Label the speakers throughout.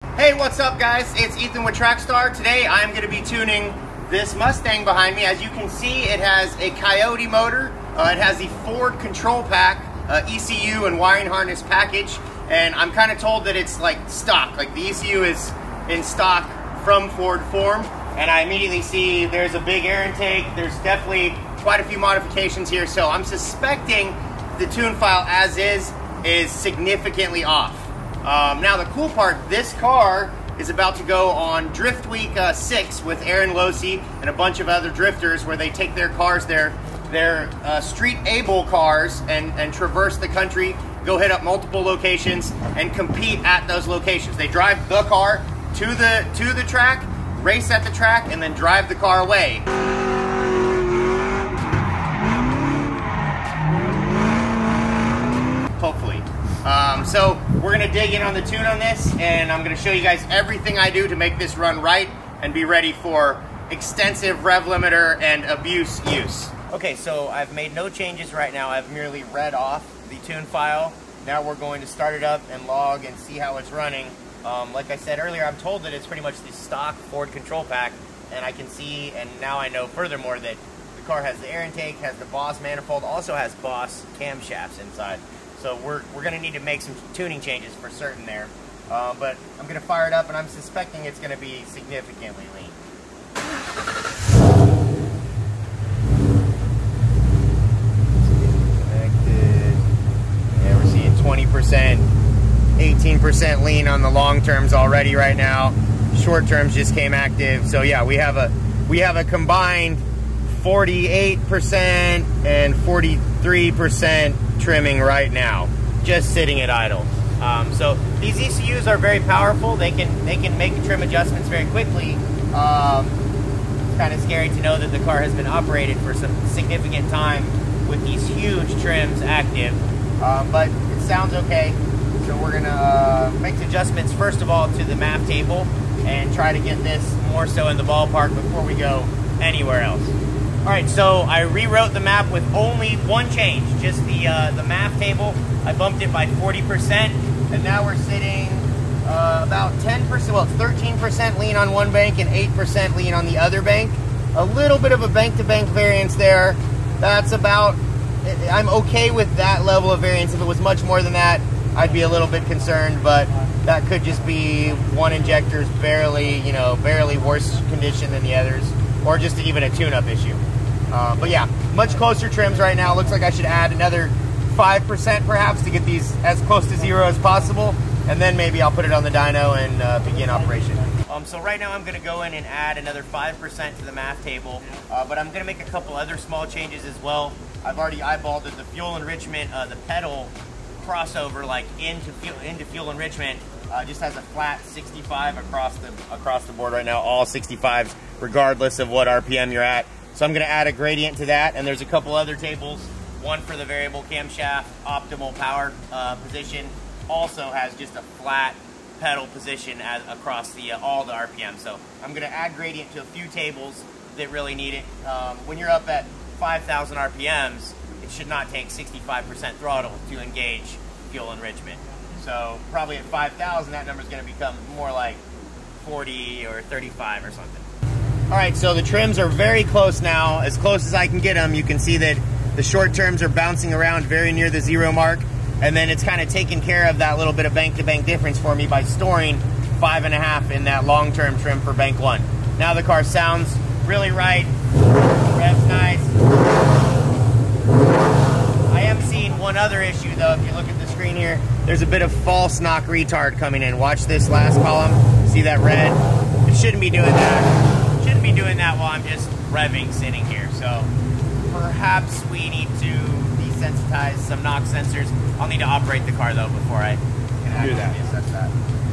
Speaker 1: Hey, what's up guys? It's Ethan with Trackstar. Today I'm going to be tuning this Mustang behind me. As you can see, it has a Coyote motor. It has the Ford control pack, ECU and wiring harness package, and I'm kind of told that it's like stock, like the ECU is in stock from Ford form. And I immediately see there's a big air intake. There's definitely quite a few modifications here, so I'm suspecting the tune file as is significantly off. Now the cool part, this car is about to go on Drift Week 6 with Aaron Losey and a bunch of other drifters, where they take their cars, their street able cars, and traverse the country, go hit up multiple locations and compete at those locations. They drive the car to the track, race at the track, and then drive the car away. Hopefully. So we're gonna dig in on the tune on this, and I'm gonna show you guys everything I do to make this run right and be ready for extensive rev limiter and abuse use. Okay, so I've made no changes right now. I've merely read off the tune file. Now we're going to start it up and log and see how it's running. Like I said earlier, I'm told that it's pretty much the stock Ford control pack, and I can see, and now I know furthermore, that the car has the air intake, has the Boss manifold, also has Boss camshafts inside. So we're going to need to make some tuning changes for certain there. But I'm going to fire it up, and I'm suspecting it's going to be significantly lean. Connected. Yeah, we're seeing 20%, 18% lean on the long terms already right now. Short terms just came active. So yeah, we have a combined 48% and 43% trimming right now, just sitting at idle. So these ECUs are very powerful. They can make trim adjustments very quickly. It's kind of scary to know that the car has been operated for some significant time with these huge trims active, but it sounds okay. So we're gonna make adjustments first of all to the map table and try to get this more so in the ballpark before we go anywhere else. Alright, so I rewrote the map with only one change, just the map table. I bumped it by 40%, and now we're sitting about 10%, well, it's 13% lean on one bank and 8% lean on the other bank. A little bit of a bank-to-bank variance there. That's about, I'm okay with that level of variance. If it was much more than that, I'd be a little bit concerned, but that could just be one injector's barely worse condition than the others, or just even a tune-up issue. But yeah, much closer trims right now. Looks like I should add another 5% perhaps to get these as close to zero as possible, and then maybe I'll put it on the dyno and begin operation. So right now I'm going to go in and add another 5% to the math table, but I'm going to make a couple other small changes as well. I've already eyeballed that the fuel enrichment, the pedal crossover like into fuel enrichment just has a flat 65 across the board right now, all 65s regardless of what RPM you're at. So I'm going to add a gradient to that, and there's a couple other tables. One for the variable camshaft optimal power position, also has just a flat pedal position across all the RPM. So I'm going to add gradient to a few tables that really need it. When you're up at 5,000 RPMs, it should not take 65% throttle to engage fuel enrichment. So probably at 5,000, that number is going to become more like 40 or 35 or something. All right, so the trims are very close now, as close as I can get them. You can see that the short terms are bouncing around very near the zero mark, and then it's kind of taken care of that little bit of bank-to-bank difference for me by storing 5.5 in that long-term trim for bank 1. Now the car sounds really right, revs nice. I am seeing one other issue though. If you look at the screen here, there's a bit of false knock retard coming in. Watch this last column, see that red? It shouldn't be doing that. Shouldn't be doing that while I'm just revving sitting here. So perhaps we need to desensitize some knock sensors. I'll need to operate the car though before I can do that.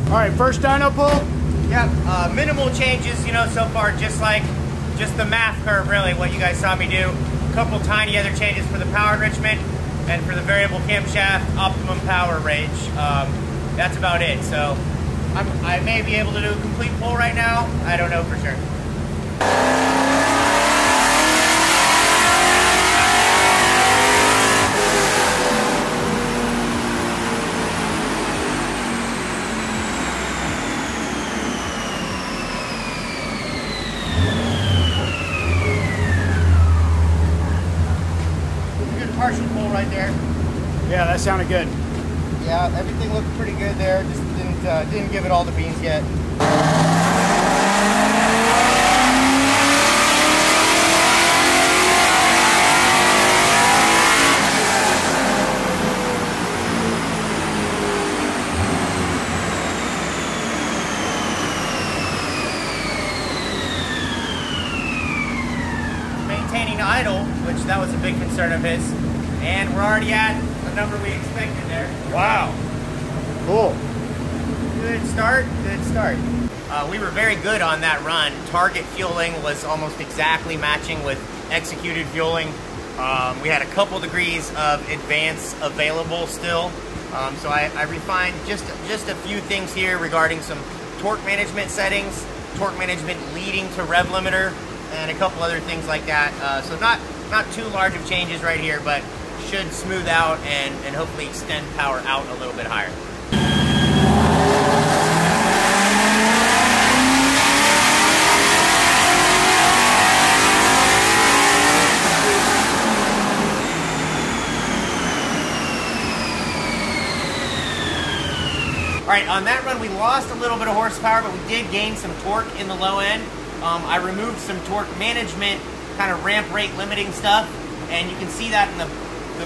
Speaker 2: All right, first dyno pull.
Speaker 1: Yeah, minimal changes, so far, just the math curve, really, what you guys saw me do. A couple tiny other changes for the power enrichment and for the variable camshaft optimum power range. That's about it. So I may be able to do a complete pull right now. I don't know for sure. right there.
Speaker 2: Yeah, that sounded good.
Speaker 1: Yeah, everything looked pretty good there. Just didn't give it all the beans yet. Maintaining idle, which that was a big concern of his, and we're already at the number we expected there.
Speaker 2: Wow. Cool.
Speaker 1: Good start, good start. We were very good on that run. Target fueling was almost exactly matching with executed fueling. We had a couple degrees of advance available still. So I refined just a few things here regarding some torque management settings, torque management leading to rev limiter, and a couple other things like that. So not too large of changes right here, but should smooth out and hopefully extend power out a little bit higher. All right, on that run we lost a little bit of horsepower, but we did gain some torque in the low end. I removed some torque management, kind of ramp rate limiting stuff, and you can see that in the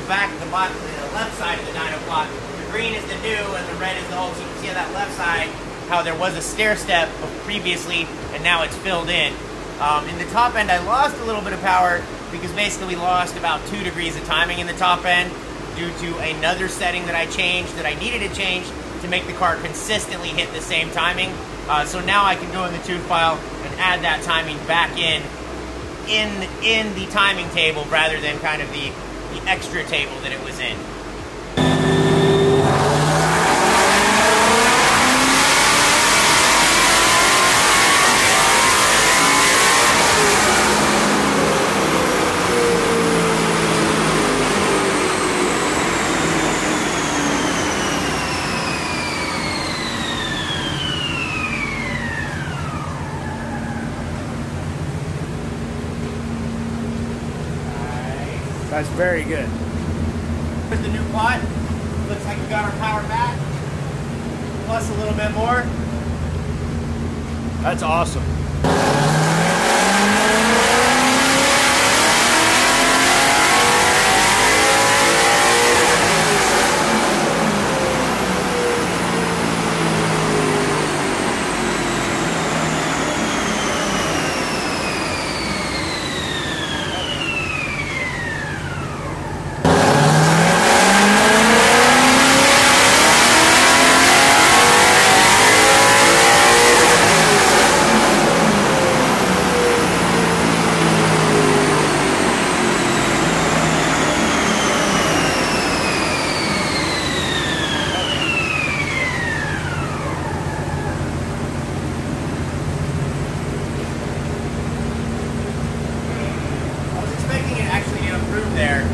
Speaker 1: back, the left side of the dyno plot. The green is the new and the red is the old. So you can see on that left side how there was a stair step previously and now it's filled in. In the top end I lost a little bit of power because basically we lost about 2 degrees of timing in the top end due to another setting that I changed that I needed to change to make the car consistently hit the same timing. So now I can go in the tune file and add that timing back in the timing table rather than kind of the extra table that it was in.
Speaker 2: That's very good.
Speaker 1: With the new plot, looks like we got our power back, plus a little bit more.
Speaker 2: That's awesome.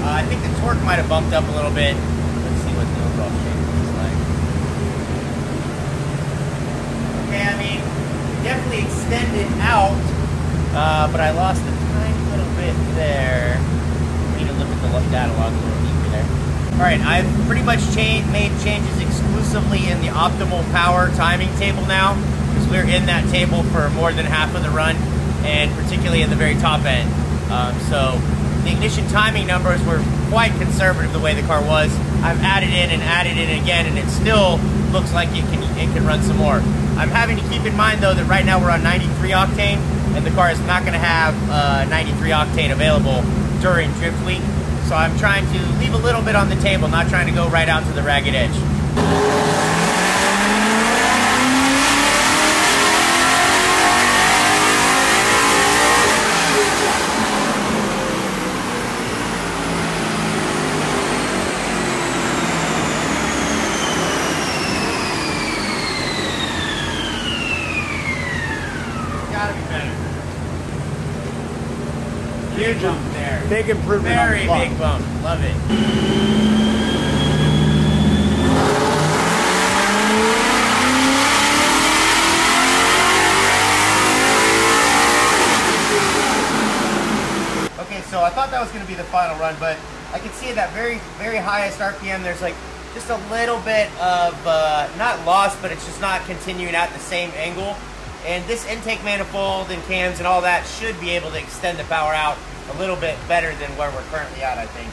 Speaker 1: I think the torque might have bumped up a little bit. Let's see what the overall shape looks like. Okay, I mean, definitely extended out, but I lost a tiny little bit there. I need to look at the data log a little deeper there. All right, I've pretty much made changes exclusively in the optimal power timing table now, because we're in that table for more than half of the run, and particularly in the very top end. So the ignition timing numbers were quite conservative the way the car was. I've added in again, and it still looks like it can run some more. I'm having to keep in mind though that right now we're on 93 octane, and the car is not going to have 93 octane available during drift week. So I'm trying to leave a little bit on the table, not trying to go right out to the ragged edge. Huge bump there.
Speaker 2: Big improvement.
Speaker 1: Very big bump. Love it. Okay, so I thought that was going to be the final run, but I can see at that very, very highest RPM, there's like just a little bit of, not loss, but it's just not continuing at the same angle. And this intake manifold and cams and all that should be able to extend the power out a little bit better than where we're currently at, I think.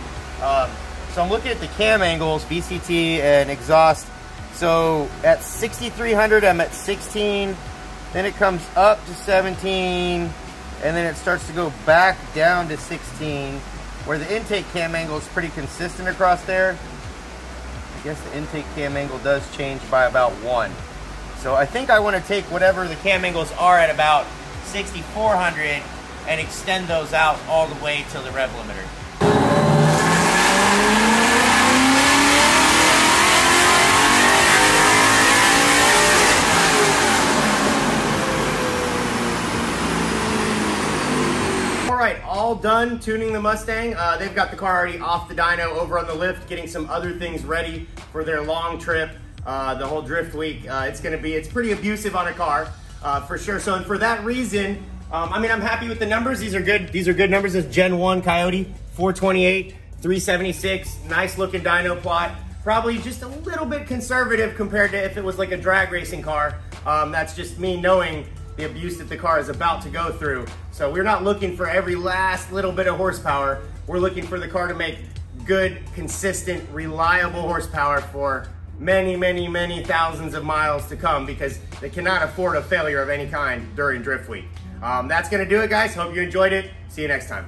Speaker 1: So I'm looking at the cam angles, VCT and exhaust. So at 6,300, I'm at 16. Then it comes up to 17. And then it starts to go back down to 16, where the intake cam angle is pretty consistent across there. I guess the intake cam angle does change by about 1. So I think I want to take whatever the cam angles are at about 6,400 and extend those out all the way to the rev limiter. Alright, all done tuning the Mustang. They've got the car already off the dyno over on the lift, getting some other things ready for their long trip, the whole drift week. It's pretty abusive on a car, for sure. So, and for that reason, I mean, I'm happy with the numbers. These are good numbers. This Gen 1 Coyote, 428, 376, nice looking dyno plot. Probably just a little bit conservative compared to if it was like a drag racing car. That's just me knowing the abuse that the car is about to go through. So we're not looking for every last little bit of horsepower. We're looking for the car to make good, consistent, reliable horsepower for many, many, many thousands of miles to come, because they cannot afford a failure of any kind during drift week. That's gonna do it, guys. Hope you enjoyed it. See you next time.